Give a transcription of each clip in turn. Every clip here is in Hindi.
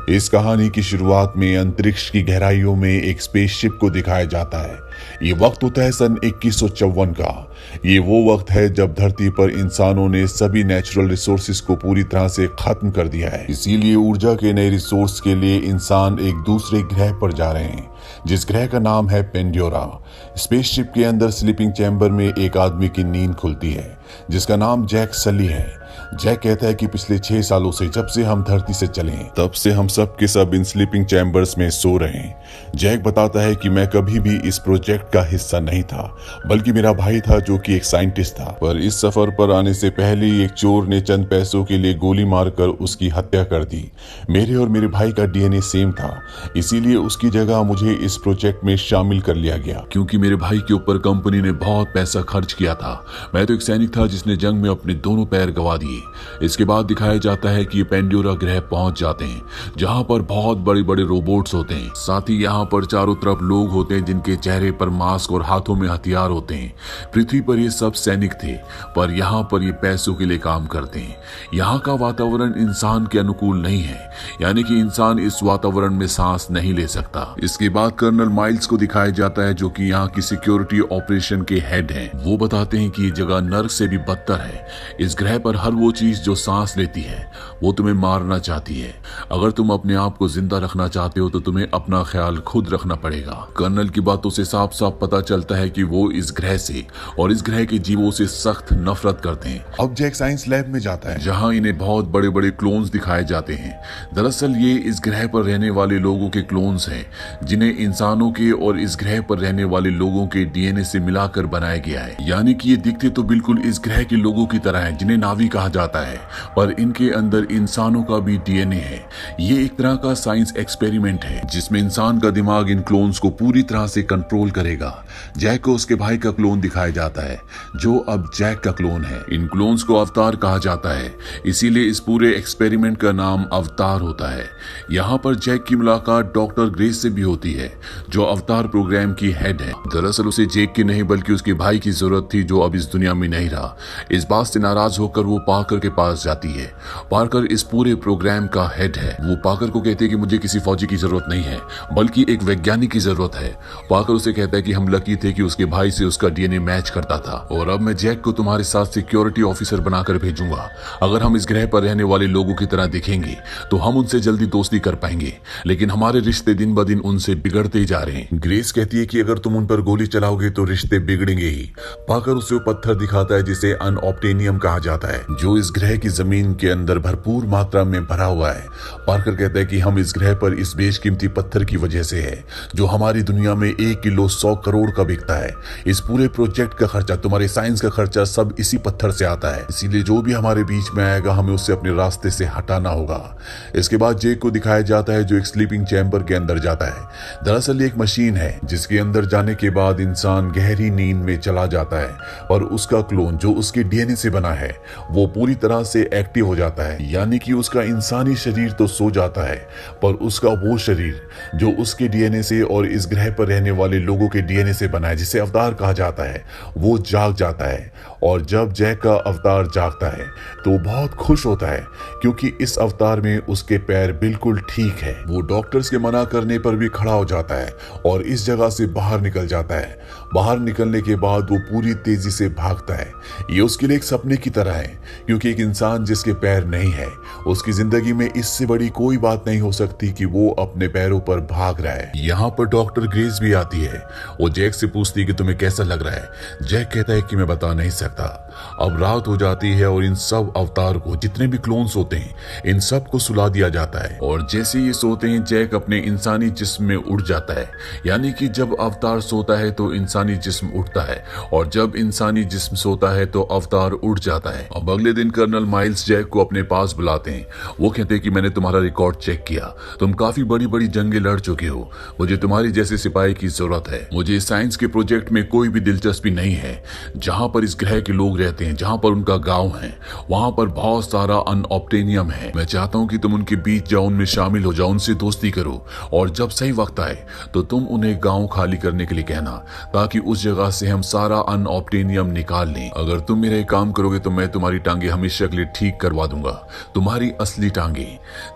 इस कहानी की शुरुआत में अंतरिक्ष की गहराइयों में एक स्पेसशिप को दिखाया जाता है। ये वक्त होता है सन 2154 का। ये वो वक्त है जब धरती पर इंसानों ने सभी नेचुरल रिसोर्सेज को पूरी तरह से खत्म कर दिया है। इसीलिए ऊर्जा के नए रिसोर्स के लिए इंसान एक दूसरे ग्रह पर जा रहे हैं, जिस ग्रह का नाम है पेंडोरा। स्पेसशिप के अंदर स्लीपिंग चैम्बर में एक आदमी की नींद खुलती है, जिसका नाम जैक सली है। जैक कहता है कि पिछले 6 सालों से जब से हम धरती से चले तब से हम सब के सब इन स्लीपिंग चैम्बर्स में सो रहे हैं। जैक बताता है कि मैं कभी भी इस प्रोजेक्ट का हिस्सा नहीं था, बल्कि मेरा भाई था जो कि एक साइंटिस्ट था। पर इस सफर पर आने से पहले एक चोर ने चंद पैसों के लिए गोली मारकर उसकी हत्या कर दी। मेरे और मेरे भाई का डीएनए सेम था, इसीलिए उसकी जगह मुझे इस प्रोजेक्ट में शामिल कर लिया गया। क्योंकि मेरे भाई के ऊपर कंपनी ने बहुत पैसा खर्च किया था। मैं तो एक सैनिक था जिसने जंग में अपने दोनों पैर गंवा दिए। इसके बाद दिखाया जाता है कि ये पेंडोरा ग्रह पहुंच जाते हैं, जहां पर बहुत बड़े बड़े रोबोट्स होते हैं। साथ ही यहाँ पर चारों तरफ लोग होते हैं जिनके चेहरे पर मास्क और हाथों में हथियार होते हैं। पृथ्वी पर ये सब सैनिक थे, पर यहाँ पर ये पैसों के लिए काम करते हैं। यहाँ का वातावरण इंसान के अनुकूल नहीं है, यानी कि इंसान इस वातावरण में सांस नहीं ले सकता। इसके बाद कर्नल माइल्स को दिखाया जाता है, जो कि यहाँ की सिक्योरिटी ऑपरेशन के हेड हैं। वो बताते हैं कि ये जगह नर्क से भी बदतर है। इस ग्रह पर हर वो चीज जो सांस लेती है वो तुम्हें मारना चाहती है। अगर तुम अपने आप को जिंदा रखना चाहते हो तो तुम्हें अपना ख्याल खुद रखना पड़ेगा। कर्नल की बातों से साफ साफ पता चलता है कि वो इस ग्रह से और इस ग्रह के जीवों से सख्त नफरत करते हैं। अब जैक साइंस लैब में जाता है, जहां इन्हें बहुत बड़े बड़े क्लोन्स दिखाए जाते हैं। दरअसल ये इस ग्रह पर रहने वाले लोगों के क्लोन्स हैं, जिन्हें इंसानों के और इस ग्रह पर रहने वाले लोगों के डीएनए से मिलाकर बनाया गया है। यानी कि ये दिखते तो बिल्कुल इस ग्रह के लोगों की तरह है, जिन्हें नावी कहा जाता है, पर इनके अंदर इंसानों का भी डीएनए है। ये एक तरह का साइंस एक्सपेरिमेंट है, जिसमें इंसान का दिमाग इन क्लोन्स को पूरी तरह से कंट्रोल करेगा। जैक को उसके भाई का क्लोन दिखाया जाता है, जो अब जैक का क्लोन है। इन क्लोन्स को अवतार कहा जाता है, इसीलिए इस पूरे एक्सपेरिमेंट का नाम अवतार होता है। यहाँ पर जैक की मुलाकात डॉक्टर ग्रेस से भी होती है, जो अवतार प्रोग्राम की हेड है। दरअसल उसे जैक की नहीं बल्कि उसके भाई की जरूरत थी, जो अब इस दुनिया में नहीं रहा। इस बात से नाराज होकर वो पार्कर के पास जाती है। पार्कर इस पूरे प्रोग्राम का हेड है। वो पार्कर को कहते हैं कि मुझे किसी फौजी की जरूरत नहीं है, बल्कि एक वैज्ञानिक की जरूरत है। पार्कर उसे कहता है कि हम लकी थे कि उसके भाई से उसका डीएनए मैच करता था, और अब मैं जैक को तुम्हारे साथ सिक्योरिटी ऑफिसर बनाकर भेजूंगा। अगर हम इस ग्रह पर रहने वाले लोगों की तरह दिखेंगे तो हम उनसे जल्दी दोस्ती कर पाएंगे, लेकिन हमारे रिश्ते दिन ब दिन उनसे बिगड़ते ही जा रहे हैं। ग्रेस कहती है कि अगर तुम उन पर गोली चलाओगे तो रिश्ते बिगड़ेंगे ही। पार्कर उसे वो पत्थर दिखाता है जिसे अनऑब्टेनियम कहा जाता है, जो इस ग्रह की जमीन के अंदर भरपूर मात्रा में भरा हुआ है। पार्कर कहता है कि हम इस ग्रह पर इस बेशकीमती पत्थर की वजह से है, जो हमारी दुनिया में 1 किलो 100 करोड़ का बिकता है। इस पूरे प्रोजेक्ट का खर्चा, तुम्हारे साइंस का खर्चा सब इसी पत्थर से आता है, इसीलिए जो भी हमारे बीच में आएगा हमें उससे अपने रास्ते से हटाना होगा। इसके बाद जैक को दिखाया जाता है, जो एक स्लीपिंग चैम्बर के अंदर जाता है। दरअसल एक मशीन है जिसके अंदर जाने के बाद इंसान गहरी नींद में चला जाता है, और उसका क्लोन जो उसके डीएनए से बना है वो पूरी तरह से एक्टिव हो जाता है। यानी कि उसका इंसानी शरीर तो सो जाता है, पर उसका वो शरीर जो उसके डीएनए से और इस ग्रह पर रहने वाले लोगों के डीएनए से बना है, जिसे अवतार कहा जाता है, वो जाग जाता है। और जब जैक का अवतार जागता है तो बहुत खुश होता है, क्योंकि इस अवतार में उसके पैर बिल्कुल ठीक है। वो डॉक्टर्स के मना करने पर भी खड़ा हो जाता है और इस जगह से बाहर निकल जाता है। बाहर निकलने के बाद वो पूरी तेजी से भागता है। ये उसके लिए एक सपने की तरह है, क्योंकि एक इंसान जिसके पैर नहीं है, उसकी जिंदगी में इससे बड़ी कोई बात नहीं हो सकती कि वो अपने पैरों पर भाग रहा है। यहाँ पर डॉक्टर ग्रेस भी आती है। वो जैक से पूछती है कि तुम्हें कैसा लग रहा है। जैक कहता है कि मैं बता नहीं सकता। अब रात हो जाती है और इन सब अवतार को, जितने भी क्लोन्स होते हैं, इन सब को सुला दिया जाता है, और जैसे ये सोते हैं जैक अपने इंसानी जिस्म में उड़ जाता है। यानी कि जब अवतार सोता है तो इंसानी जिस्म उठता है, और जब इंसानी जिस्म सोता है तो अवतार उड़ जाता है। अब अगले दिन कर्नल माइल्स जैक को अपने पास बुलाते हैं। वो कहते हैं कि मैंने तुम्हारा रिकॉर्ड चेक किया, तुम काफी बड़ी बड़ी जंगें लड़ चुके हो, मुझे तुम्हारी जैसे सिपाही की जरूरत है। मुझे साइंस के प्रोजेक्ट में कोई भी दिलचस्पी नहीं है। जहां पर इस ग्रह के लोग रहते हैं, जहां पर उनका गांव है, वहां पर बहुत सारा अनऑब्टेनियम है। मैं चाहता हूं कि तुम उनके बीच जाओ, उनमें शामिल हो जाओ, उनसे दोस्ती करो, और जब सही वक्त आए तो तुम उन्हें गांव खाली करने के लिए कहना, ताकि उस जगह से हम सारा अनऑब्टेनियम निकाल लें। अगर अगर तुम मेरा एक काम करोगे तो मैं तुम्हारी टांगे हमेशा के लिए ठीक करवा दूंगा, तुम्हारी असली टांगे।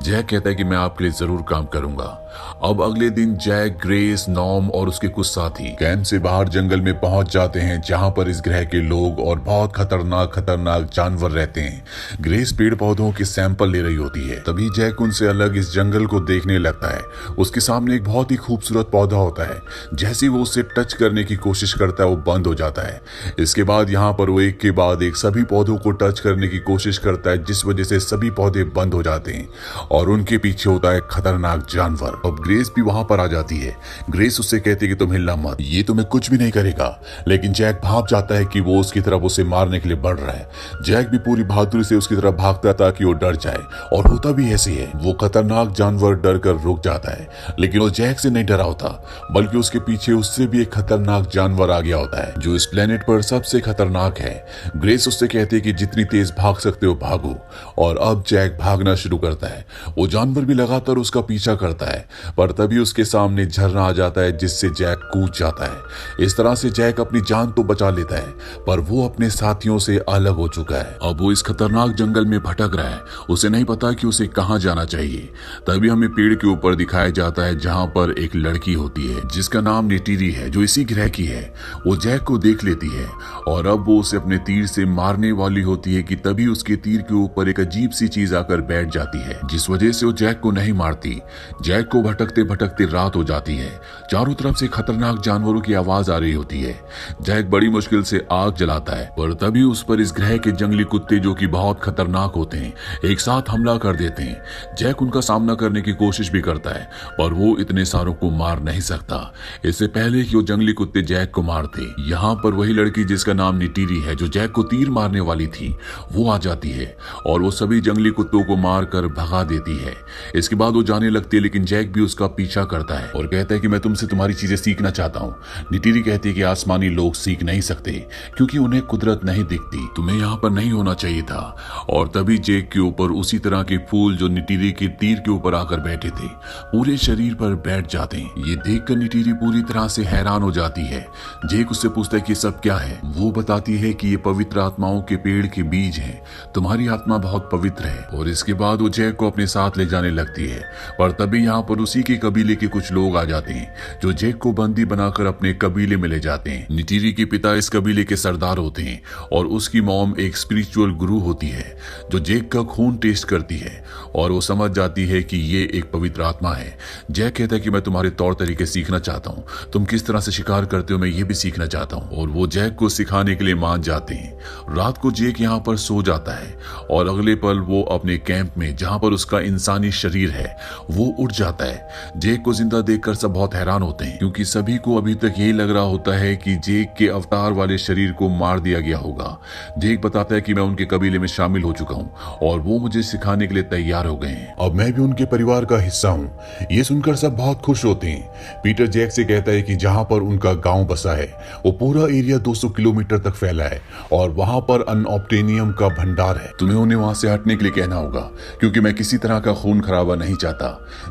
जैक कहता है कि मैं आपके लिए जरूर काम करूंगा। अब अगले दिन जैक, ग्रेस, नॉर्म और उसके कुछ साथी कैंप से बाहर जंगल में पहुंच जाते हैं, जहां पर इस ग्रह के लोग और बहुत खतरनाक जानवर रहते हैं। ग्रेस पेड़ पौधों के सैंपल ले रही होती है, तभी जैक उनसे अलग इस जंगल को देखने लगता है। उसके सामने एक बहुत ही खूबसूरत पौधा होता है। जैसे वो उससे टच करने की कोशिश करता है, वो बंद हो जाता है। इसके बाद यहाँ पर वो एक के बाद एक सभी पौधों को टच करने की कोशिश करता है, जिस वजह से सभी पौधे बंद हो जाते हैं और उनके पीछे होता है खतरनाक जानवर। अब ग्रेस भी वहां पर आ जाती है। ग्रेस उससे कहती है कि तुम हिलना मत, ये तुम्हें कुछ भी नहीं करेगा। लेकिन जैक भाप जाता है कि वो उसकी तरफ उसे मारने के लिए बढ़ रहा है। जैक भी पूरी बहादुरी से उसकी तरफ भागता है ताकि वो डर जाए, और होता भी ऐसे है। वो खतरनाक जानवर डर कर रुक जाता है, लेकिन वो जैक से नहीं डरा होता, बल्कि उसके पीछे उससे भी एक खतरनाक जानवर आ गया होता है, जो इस प्लेनेट पर सबसे खतरनाक है। ग्रेस उससे कहती है कि जितनी तेज भाग सकते हो भागो, और अब जैक भागना शुरू करता है। वो जानवर भी लगातार उसका पीछा करता है, पर तभी उसके सामने झरना आ जाता है, जिससे जैक कूद जाता है। इस तरह से जैक अपनी जान तो बचा लेता है, पर वो अपने साथियों से अलग हो चुका है। अब वो इस खतरनाक जंगल में भटक रहा है, उसे नहीं पता कि उसे कहां जाना चाहिए। तभी हमें पेड़ के ऊपर दिखाया जाता है, जहां पर एक लड़की होती है जिसका नाम नेटीरी है, जो इसी ग्रह की है। वो जैक को देख लेती है और अब वो उसे अपने तीर से मारने वाली होती है कि तभी उसके तीर के ऊपर एक अजीब सी चीज आकर बैठ जाती है, जिस वजह से वो जैक को नहीं मारती। जैक को भटकते भटकते रात हो जाती है। चारों तरफ से खतरनाक जानवरों की आवाज आ रही होती है। जैक बड़ी मुश्किल से आग जलाता है, पर तभी उस पर इस ग्रह के जंगली कुत्ते, जो कि बहुत खतरनाक होते हैं, एक साथ हमला कर देते हैं। जैक उनका सामना करने की कोशिश भी करता है, पर वो इतने सारों को मार नहीं सकता। इससे पहले कि वो जंगली कुत्ते जैक को मारते, यहाँ पर वही लड़की जिसका नाम निटीरी है, जो जैक को तीर मारने वाली थी, वो आ जाती है और वो सभी जंगली कुत्तों को मारकर भगा देती है। इसके बाद वो जाने लगती है, लेकिन जैक भी उसका पीछा करता है और कहता है कि मैं तुमसे तुम्हारी चीजें सीखना चाहता हूँ। निटीरी कहती है कि आसमानी लोग सीख नहीं सकते क्योंकि उन्हें कुदरत नहीं दिखती, तुम्हें यहाँ पर नहीं होना चाहिए था। और तभी जैक के ऊपर उसी तरह के फूल जो निटीरी के तीर के ऊपर आकर बैठे थे, पूरे शरीर पर बैठ जाते हैं। ये देखकर निटीरी पूरी तरह से हैरान हो जाती है। जैक उससे पूछता है कि सब क्या है। वो बताती है कि ये पवित्र आत्माओं के पेड़ के बीज हैं, तुम्हारी आत्मा बहुत पवित्र है। और इसके बाद वो जैक को अपने साथ ले जाने लगती है, पर तभी यहाँ पर उसी के कबीले के कुछ लोग आ जाते हैं, जो जैक को बंदी बनाकर अपने कबीले में ले जाते हैं। निटीरी के पिता इस कबीले के सरदार होते हैं और उसकी मॉम एक स्पिरिचुअल गुरु होती है, जो जैक का खून टेस्ट करती है और वो समझ जाती है कि ये एक पवित्र आत्मा है। जैक कहता है कि मैं तुम्हारे तौर तरीके सीखना चाहता हूँ, तुम किस तरह से शिकार करते हो मैं ये भी सीखना चाहता हूँ। और वो जैक को सिखाने के लिए मान जाते हैं। रात को जैक यहाँ पर सो जाता है और अगले पल वो अपने कैंप में, जहाँ पर उसका इंसानी शरीर है, वो उठ जाता है। जैक को जिंदा देखकर सब बहुत हैरान होते हैं, क्योंकि सभी को अभी तक यही लग रहा होता है कि जैक के अवतार वाले शरीर को मार दिया गया होगा। जैक बताता है कि मैं उनके कबीले में शामिल हो चुका हूँ और वो मुझे सिखाने के लिए तैयार हो गए हैं। अब मैं भी उनके परिवार का हिस्सा हूँ। ये सुनकर सब बहुत खुश होते हैं। पीटर जैक से कहता है कि जहाँ पर उनका गांव बसा है वो पूरा एरिया 200 किलोमीटर तक फैला है और वहां पर अनऑब्टेनियम का भंडार है। तुम्हें उन्हें वहां से हटने के लिए कहना होगा, क्योंकि मैं किसी तरह का खून खराबा नहीं चाहता।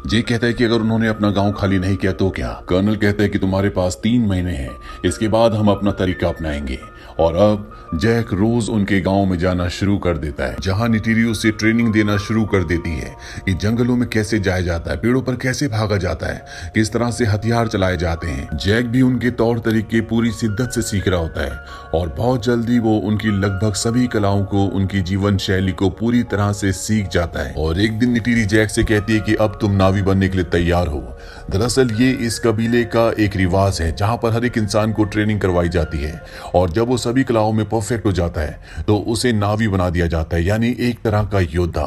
जैक कहता है कि अगर उन्होंने अपना गांव खाली नहीं किया तो क्या। कर्नल कहता है कि तुम्हारे पास 3 महीने हैं, इसके बाद हम अपना तरीका अपनाएंगे। और अब जैक रोज उनके गांव में जाना शुरू कर देता है, जहां निटीरी उसे ट्रेनिंग देना शुरू कर देती है कि जंगलों में कैसे जाया जाता है, पेड़ों पर कैसे भागा जाता है, किस तरह से हथियार चलाए जाते हैं। जैक भी उनके तौर तरीके पूरी शिद्दत से सीख रहा होता है और बहुत जल्दी वो उनकी लगभग सभी कलाओं को, उनकी जीवन शैली को पूरी तरह से सीख जाता है। और एक दिन निटीरी जैक से कहती है कि अब तुम नावी बनने के लिए तैयार हो। दरअसल ये इस कबीले का एक रिवाज है, जहां पर हर एक इंसान को ट्रेनिंग करवाई जाती है और जब वो सभी कलाओं में परफेक्ट हो जाता है तो उसे नावी बना दिया जाता है, यानी एक तरह का योद्धा।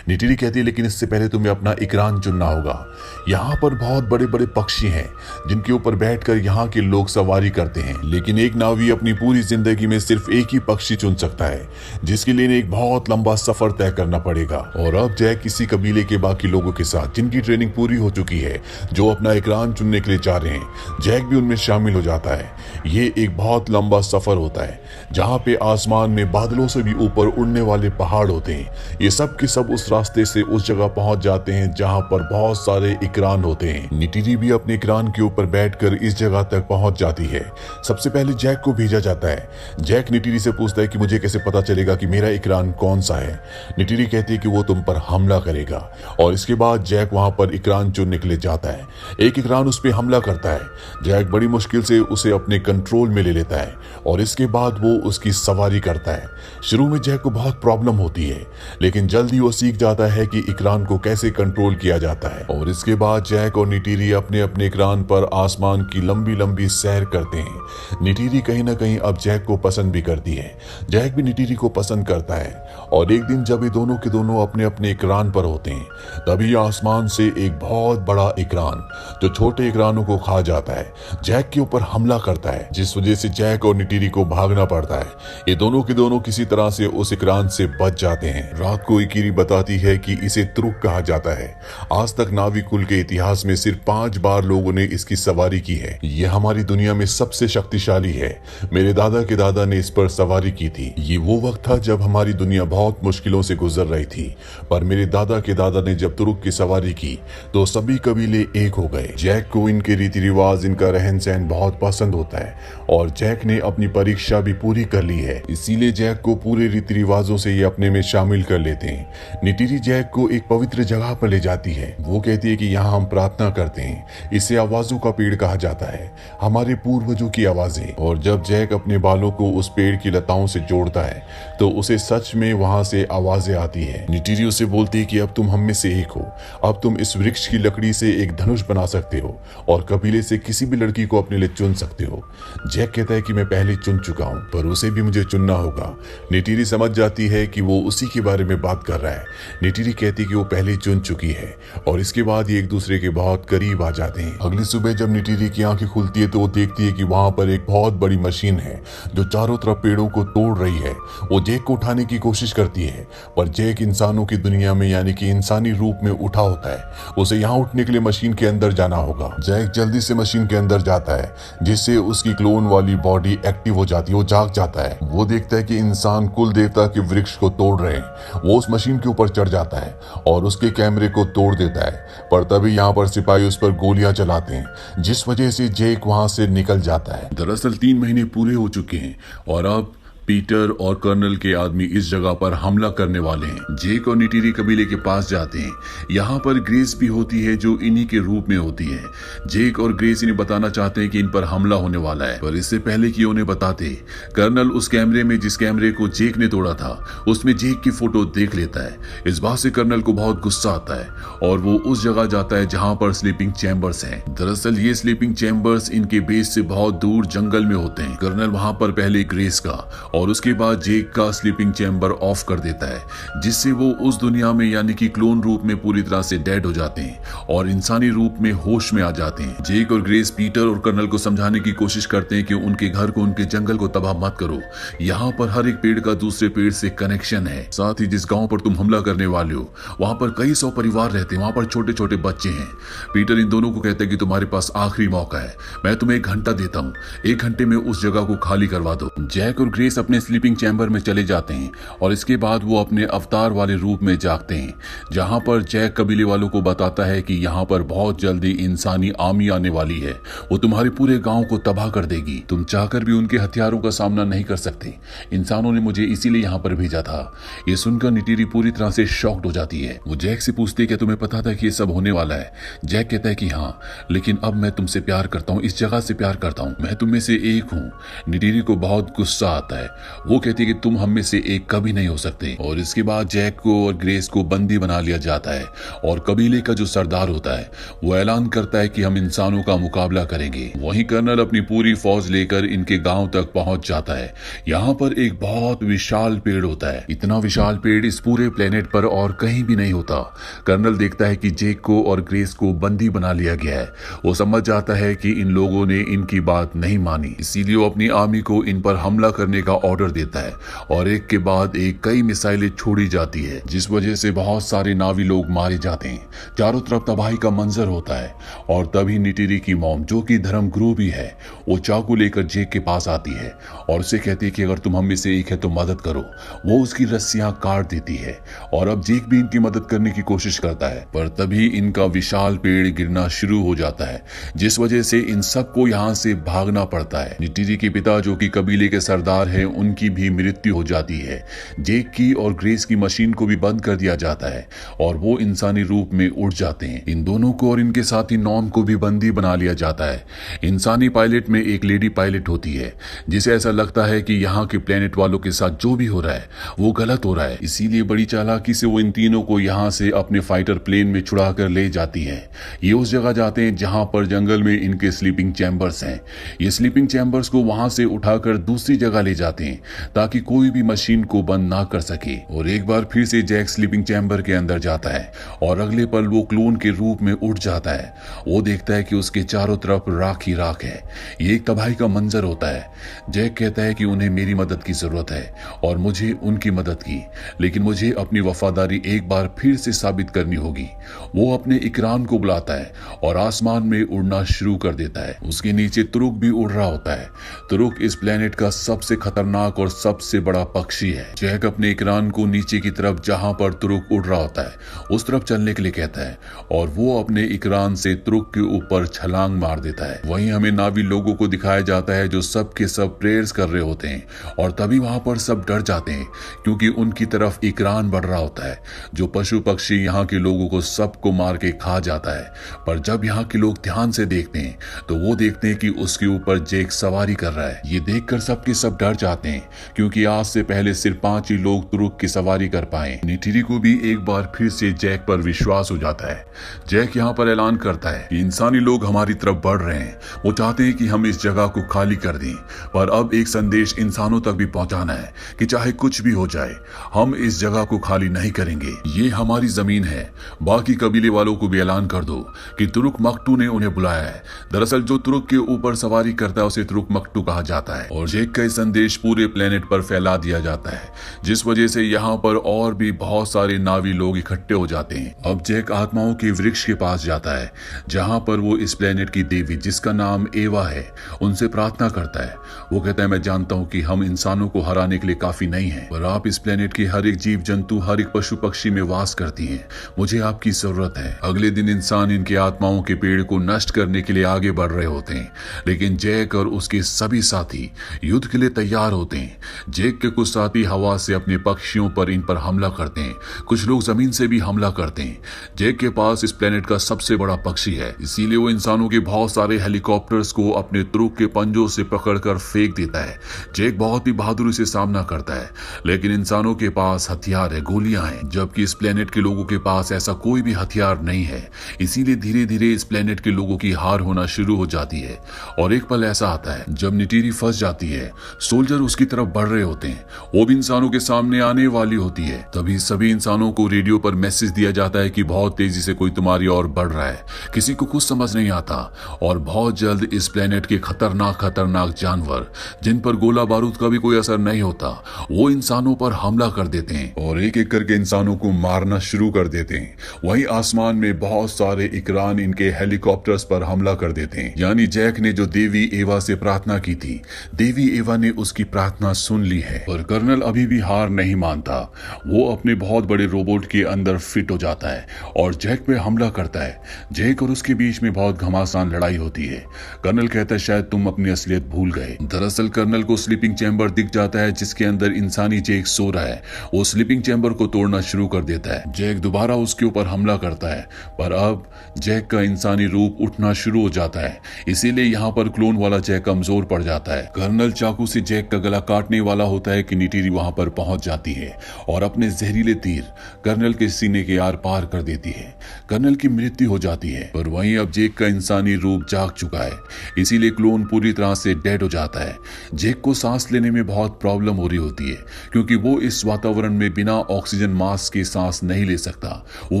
निटीरी कहती है लेकिन इससे पहले तुम्हें अपना इकरान चुनना होगा। यहाँ पर बहुत बड़े बड़े पक्षी हैं जिनके ऊपर बैठकर यहाँ के लोग सवारी करते हैं, लेकिन एक नावी अपनी पूरी जिंदगी में सिर्फ एक ही पक्षी चुन सकता है, जिसके लिए एक बहुत लंबा सफर तय करना पड़ेगा। और अब जैक किसी कबीले के बाकी लोगों के साथ, जिनकी ट्रेनिंग पूरी हो चुकी है, जो अपना इकरान चुनने के लिए जा रहे हैं, जैक भी उनमें शामिल हो जाता है। ये एक बहुत लंबा सफर होता होता है जहाँ पे आसमान में बादलों से भी ऊपर उड़ने वाले पहाड़ होते हैं। ये सब के सब उस रास्ते से उस जगह पहुंच जाते हैं जहाँ पर बहुत सारे इकरान होते हैं। निटिरी भी अपने इकरान के ऊपर बैठकर इस जगह तक पहुंच जाती है। सबसे पहले जैक को भेजा जाता है। जैक निटिरी से पूछता है कि मुझे कैसे पता चलेगा कि मेरा इकरान कौन सा है। निटिरी कहती है कि वो तुम पर हमला करेगा और इसके बाद जैक वहां पर इकरान चुनने के लिए जाता है। एक इकरान उस पर हमला करता है। जैक बड़ी मुश्किल से उसे अपने कंट्रोल में ले लेता है और इसके बाद वो उसकी सवारी करता है। शुरू में जैक को बहुत प्रॉब्लम होती है, लेकिन जल्दी वो सीख जाता है कि इकरान को कैसे कंट्रोल किया जाता है और इसके बाद जैक और निटिरी अपने अपने इकरान पर आसमान की लंबी लंबी सैर करते हैं। निटिरी कहीं ना कहीं अब जैक को पसंद भी करती है। जैक भी निटिरी को पसंद करता है और एक दिन जब ये दोनों के दोनों अपने अपने इकरान पर होते हैं, तभी आसमान से एक बहुत बड़ा इकरान जो छोटे इकरानों को खा जाता है जैक के ऊपर हमला करता है, जिस वजह से जैक और निटिरी को भागना पड़ता है। ये दोनों के दोनों किसी तरह से उस इकरान से बच जाते हैं। रात को इकिरी बताती है कि इसे त्रुक कहा जाता है। आज तक नाविक कुल के इतिहास में सिर्फ 5 बार लोगों ने इसकी सवारी की है। यह हमारी दुनिया में सबसे शक्तिशाली है। मेरे दादा के दादा ने इस पर सवारी की थी। ये वो वक्त था जब हमारी दुनिया बहुत मुश्किलों से गुजर रही थी, पर मेरे दादा के दादा ने जब तुरुक की सवारी की तो सभी कबीले एक हो गए। जैक को इनके रीति रिवाज, इनका रहन सहन बहुत पसंद होता है और जैक ने अपनी परीक्षा भी पूरी कर ली है, इसीलिए जैक को पूरे रीति रिवाजों से ये अपने में शामिल कर लेते हैं। निटिरी जैक को एक पवित्र जगह पर ले जाती है। वो कहती है कि यहाँ हम प्रार्थना करते हैं। इसे आवाजों का पेड़ कहा जाता है, हमारे पूर्वजों की आवाजें। और जब जैक अपने बालों को उस पेड़ की लताओं से जोड़ता है तो उसे सच में वहां से आवाजें आती है। निटिरी उसे बोलती है कि अब तुम हम में से एक हो। अब तुम इस वृक्ष की लकड़ी से एक धनुष बना सकते हो और कबीले से किसी भी लड़की को अपने लिए चुन सकते हो। जैक कहता है कि मैं पहले चुन चुका हूँ, पर उसे भी मुझे चुनना होगा। निटिरी समझ जाती है कि वो उसी के बारे में बात कर रहा है। निटिरी कहती कि वो पहले चुन चुकी है और इसके बाद ये एक दूसरे के बहुत करीब आ जाते हैं। अगली सुबह जब निटिरी की आंखें खुलती है तो वो देखती है कि वहां पर एक बहुत बड़ी मशीन है जो चारों तरफ पेड़ों को तोड़ रही है। वो जैक को उठाने की कोशिश करती है, पर जैक इंसानों की दुनिया में यानी कि इंसानी रूप में उठा होता है। उसे यहाँ उठने के लिए मशीन के अंदर जाना होगा। जैक जल्दी से मशीन के अंदर जाता है, जिससे उसकी क्लोन वाली बॉडी एक्टिव हो जाती है। वो जाग जाता है। वो देखता है कि इंसान कुल देवता के वृक्ष को तोड़ रहे हैं। वो उस मशीन के ऊपर चढ़ जाता है और उसके कैमरे को तोड़ देता है, पर तभी यहाँ पर सिपाही उस पर गोलियां चलाते हैं, जिस वजह से जैक वहां से निकल जाता है। दरअसल 3 महीने पूरे हो चुके हैं और अब पीटर और कर्नल के आदमी इस जगह पर हमला करने वाले हैं। जेक और निटिरी कबीले के पास जाते हैं। यहाँ पर ग्रेस भी होती है जो इन्हीं के रूप में होती है। जेक और ग्रेस इन्हें बताना चाहते हैं कि इन पर हमला होने वाला है, पर इससे पहले कि उन्हें बताते, कर्नल उस कैमरे में जिस कैमरे को जेक ने तोड़ा था उसमें जेक की फोटो देख लेता है। इस बात से कर्नल को बहुत गुस्सा आता है और वो उस जगह जाता है जहाँ पर स्लीपिंग चैम्बर्स हैं। दरअसल ये स्लीपिंग चैम्बर्स इनके बेस से बहुत दूर जंगल में होते हैं। कर्नल वहां पर पहले ग्रेस का और उसके बाद जेक का स्लीपिंग चैम्बर ऑफ कर देता है, जिससे वो उस दुनिया में यानी कि क्लोन रूप में पूरी तरह से डेड हो जाते हैं और इंसानी रूप में होश में आ जाते हैं। जेक और ग्रेस पीटर और कर्नल को समझाने की कोशिश करते हैं कि उनके घर को, उनके जंगल को तबाह मत करो। यहाँ पर हर एक पेड़ का दूसरे पेड़ से कनेक्शन है। साथ ही जिस गांव पर तुम हमला करने वाले हो वहां पर कई 100 परिवार रहते हैं। वहां पर छोटे छोटे बच्चे हैं। पीटर इन दोनों को कहता है कि तुम्हारे पास आखिरी मौका है, मैं तुम्हें 1 घंटा देता हूँ। 1 घंटे में उस जगह को खाली करवा दो। जैक और ग्रेस अपने स्लीपिंग चैम्बर में चले जाते हैं और इसके बाद वो अपने अवतार वाले रूप में जागते हैं, जहां पर जैक कबीले वालों को बताता है कि यहाँ पर बहुत जल्दी इंसानी आर्मी आने वाली है। वो तुम्हारे पूरे गांव को तबाह कर देगी। तुम चाहकर भी उनके हथियारों का सामना नहीं कर सकते। इंसानों ने मुझे इसीलिए यहाँ पर भेजा था। ये सुनकर निटिरी पूरी तरह से शॉक्ड हो जाती है। वो जैक से पूछती है कि तुम्हें पता था कि ये सब होने वाला है? जैक कहता है कि हाँ, लेकिन अब मैं तुमसे प्यार करता हूँ, इस जगह से प्यार करता हूँ, मैं तुम में से एक हूँ। निटिरी को बहुत गुस्सा आता है। वो कहती है कि तुम हम में से एक कभी नहीं हो सकते। और इसके बाद जैक को और ग्रेस को बंदी बना लिया जाता है और कबीले का जो सरदार होता है वो ऐलान करता है कि हम इंसानों का मुकाबला करेंगे। वहीं कर्नल अपनी पूरी फौज लेकर इनके गांव तक पहुंच जाता है। यहाँ पर एक बहुत विशाल पेड़ होता है। इतना विशाल पेड़ इस पूरे प्लेनेट पर और कहीं भी नहीं होता। कर्नल देखता है कि जेक को और ग्रेस को बंदी बना लिया गया है। वो समझ जाता है कि इन लोगों ने इनकी बात नहीं मानी, इसीलिए वो अपनी आर्मी को इन पर हमला करने का ऑर्डर देता है और एक के बाद एक कई मिसाइलें छोड़ी जाती है, जिस वजह से बहुत सारे नावी लोग मारे जाते हैं। चारों तरफ तबाही का मंजर होता है और तभी निटिरी की मॉम, जो कि धर्मगुरु भी है, वो चाकू लेकर जेक के पास आती है और उसे कहती है कि अगर तुम हम में से एक है तो मदद करो। वो उसकी रस्सियां काट देती है और अब जेक भी इनकी मदद करने की कोशिश करता है, पर तभी इनका विशाल पेड़ गिरना शुरू हो जाता है, जिस वजह से इन सबको यहाँ से भागना पड़ता है। निटिरी के पिता, जो कि कबीले के सरदार हैं, उनकी भी मृत्यु हो जाती है। जेक की और ग्रेस की मशीन को भी बंद कर दिया जाता है और वो इंसानी रूप में उड़ जाते हैं। इन दोनों को और इनके साथी नॉर्म को भी बंदी बना लिया जाता है। इंसानी पायलट में एक लेडी पायलट होती है, जिसे ऐसा लगता है कि यहाँ के प्लेनेट वालों के साथ जो भी हो रहा है वो गलत हो रहा है, इसीलिए बड़ी चालाकी से वो इन तीनों को यहाँ से अपने फाइटर प्लेन में छुड़ा कर ले जाती है। ये उस जगह जाते हैं जहाँ पर जंगल में इनके स्लीपिंग चैम्बर्स हैं। ये स्लीपिंग चैम्बर्स को वहां से उठाकर दूसरी जगह ले जाते हैं ताकि कोई भी मशीन को बंद ना कर सके। और एक बार फिर से जैक स्लीपिंग चैम्बर के अंदर जाता है और अगले पल वो क्लोन के रूप में उठ जाता है। वो देखता है कि उसके चारों तरफ राख ही राख है। ये एक तबाही का मंजर होता है। जैक कहता है कि उन्हें मेरी मदद की जरूरत है और मुझे उनकी मदद की, लेकिन मुझे अपनी वफादारी एक बार फिर से साबित करनी होगी। वो अपने इकरान को बुलाता है और आसमान में उड़ना शुरू कर देता है। उसके नीचे तुरुक भी उड़ रहा होता है। तुरुक इस प्लेनेट का सबसे खतरनाक और सबसे बड़ा पक्षी है। जैक अपने इकरान को नीचे की तरफ, जहां पर तुरुक उड़ रहा होता है, उस तरफ चलने के लिए कहता है और वो अपने इकरान से तुरुक के ऊपर छलांग मार देता है। वहीं हमें नावी लोगों को दिखाया जाता है जो सब के सब प्रेयर्स कर रहे होते हैं और तभी वहां पर सब डर जाते हैं क्योंकि उनकी तरफ इकरान बढ़ रहा होता है, जो पशु पक्षी यहाँ के लोगों को सबको मार के खा जाता है। पर जब यहाँ के लोग ध्यान से देखते हैं तो वो देखते हैं कि उसके ऊपर जेक सवारी कर रहा है। ये देखकर सबके सब डर जाते हैं क्योंकि आज से पहले सिर्फ 5 ही लोग तुरुक की सवारी कर पाए। निटिरी को भी एक बार फिर से जैक पर विश्वास हो जाता है। जैक यहाँ पर ऐलान करता है कि इंसानी लोग हमारी तरफ बढ़ रहे हैं। वो चाहते हैं कि हम इस जगह को खाली कर दें, पर अब एक संदेश इंसानों तक भी पहुंचाना है कि चाहे कुछ भी हो जाए, हम इस जगह को खाली नहीं करेंगे। ये हमारी जमीन है। बाकी कबीले वालों को भी ऐलान कर दो कि तुरुक मकटू ने उन्हें बुलाया है। दरअसल जो तुरुक के ऊपर सवारी करता है उसे तुरुक मकटू कहा जाता है और जेक का संदेश पूरे प्लेनेट पर फैला दिया जाता है, जिस वजह से यहाँ पर और भी बहुत सारे नावी लोग इकट्ठे हो जाते हैं। अब जेक आत्माओं के वृक्ष के पास जाता है जहाँ पर वो इस प्लेनेट की देवी, जिसका नाम एवा है, उनसे प्रार्थना करता है। वो कहता है, मैं जानता हूँ कि हम इंसानों को हराने के लिए काफी नहीं है, पर आप इस प्लेनेट के हर एक जीव जंतु, हर एक पशु पक्षी में वास करती हैं। मुझे आपकी जरूरत है। अगले दिन इंसान इनके आत्माओं के पेड़ को नष्ट करने के लिए आगे बढ़ रहे होते हैं, लेकिन जैक और उसके सभी साथी युद्ध के लिए तैयार होते हैं। जैक के कुछ साथी हवा से अपने पक्षियों पर इन पर हमला करते हैं, कुछ लोग जमीन से भी हमला करते हैं। जैक के पास इस प्लेनेट का सबसे बड़ा पक्षी है, इसीलिए वो इंसानों के बहुत सारे हेलीकॉप्टर्स को अपने तुरुक के पंजों से पकड़कर फेंक देता है। जैक बहुत ही बहादुरी से सामना करता है, लेकिन इंसानों के पास हथियार है, गोलियां हैं, जबकि इस प्लेनेट के लोगों के पास ऐसा कोई भी हथियार नहीं है। इसीलिए धीरे धीरे इस प्लेनेट के लोगों की हार होना शुरू हो जाती है। और एक पल ऐसा आता है जब निटिरी फंस जाती है। सोल्जर उसकी तरफ बढ़ रहे होते हैं, वो भी इंसानों के सामने आने वाली होती है। तभी सभी इंसानों को रेडियो पर मैसेज दिया जाता है कि बहुत तेजी से कोई तुम्हारी ओर बढ़ रहा है। किसी को कुछ समझ नहीं आता और बहुत जल्द इस प्लेनेट के खतरनाक खतरनाक जानवर, जिन पर गोला बारूद का भी कोई असर नहीं होता, वो इंसानों पर हमला कर देते हैं और एक एक करके इंसानों को मारना शुरू कर देते हैं। वहीं आसमान में बहुत सारे इकरान इनके हेलीकॉप्टर्स पर हमला कर देते हैं। यानी जैक ने जो देवी एवा से प्रार्थना की थी, देवी एवा ने उसकी प्रार्थना सुन ली है। पर कर्नल अभी भी हार नहीं मानता। वो अपने बहुत बड़े रोबोट के अंदर फिट हो जाता है और जैक पे हमला करता है। जैक और उसके बीच में बहुत घमासान लड़ाई होती है। कर्नल कहता है, शायद तुम अपनी असलियत भूल गए। दरअसल कर्नल को स्लीपिंग चैम्बर दिख जाता है जिसके अंदर इंसानी जैक सो रहा है। वो स्लीपिंग चैम्बर को तोड़ना शुरू कर देता है। जैक दोबारा उसके ऊपर हमला करता है, पर अब जैक का इंसानी रूप उठना शुरू हो जाता है, इसीलिए यहाँ पर क्लोन वाला जैक कमजोर पड़ जाता है। कर्नल चाकू से जैक का गला काटने वाला होता है कि निटिरी वहां पर पहुंच जाती है और अपने जहरीले तीर कर्नल के सीने के आर पार कर देती है। कर्नल की मृत्यु हो जाती है, पर वहीं अब जैक का इंसानी रूप जाग चुका है, इसीलिए क्लोन पूरी तरह से डेड हो जाता है। जैक को सांस लेने में बहुत प्रॉब्लम हो रही होती है क्योंकि वो इस वातावरण में बिना ऑक्सीजन मास्क के सांस नहीं ले सकता। वो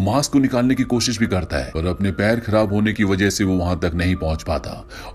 मास्क को निकालने की कोशिश भी करता है, पर अपने पैर खराब होने की वजह से वो वहां तक नहीं पहुंच पाता।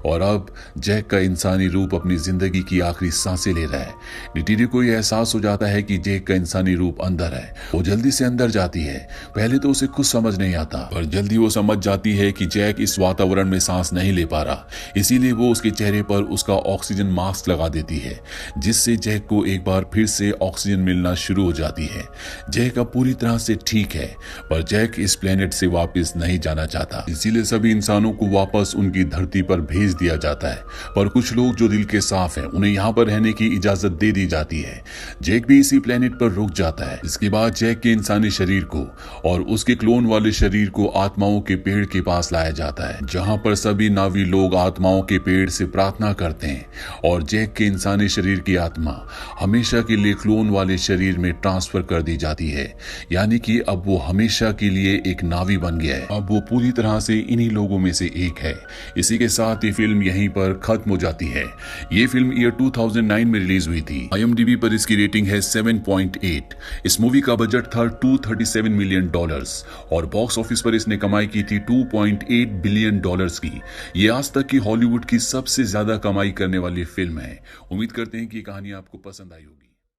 और अब जैक का इंसानी रूप अपनी जिंदगी की आखिरी सांसें ले रहा है। निटिरी को यह एहसास हो जाता है कि जैक का इंसानी रूप अंदर है। वो जल्दी से अंदर जाती है। पहले तो उसे कुछ समझ नहीं आता, पर जल्दी वो समझ जाती है कि जैक इस वातावरण में सांस नहीं ले पा रहा। इसीलिए वो उसके चेहरे पर उसका ऑक्सीजन मास्क लगा देती है, जिससे जैक को एक बार फिर से ऑक्सीजन मिलना शुरू हो जाती है। जैक अब पूरी तरह से ठीक है, पर जैक इस प्लेनेट से वापस नहीं जाना चाहता। इसीलिए सभी इंसानों को वापस उनकी धरती पर भेज दिया जाता है। पर कुछ लोग जो दिल के साफ हैं, उन्हें यहाँ पर रहने की इजाजत दे दी जाती है। जैक भी इसी प्लेनेट पर रुक जाता है। इसके बाद जैक के इंसानी शरीर को और उसके क्लोन वाले शरीर को आत्माओं के पेड़ के पास लाया जाता है, जहां पर सभी नावी लोग आत्माओं के पेड़ से प्रार्थना करते हैं और जैक के इंसानी शरीर की आत्मा हमेशा के लिए क्लोन वाले शरीर में ट्रांसफर कर दी जाती है। यानी कि अब वो हमेशा के लिए एक नावी बन गया है। अब वो पूरी तरह से इन्हीं लोगों में से एक है। इसी के साथ ये फिल्म यहीं पर खत्म हो जाती है। ये फिल्म ईयर 2009 में रिलीज हुई थी। IMDb पर इसकी रेटिंग है 7.8। इस मूवी का बजट था $237 मिलियन और बॉक्स ऑफिस पर इसने कमाई की थी $2.8 बिलियन की। ये आज तक की हॉलीवुड की सबसे ज्यादा कमाई करने वाली फिल्म है। उम्मीद करते हैं कि ये कहानी आपको पसंद आई होगी।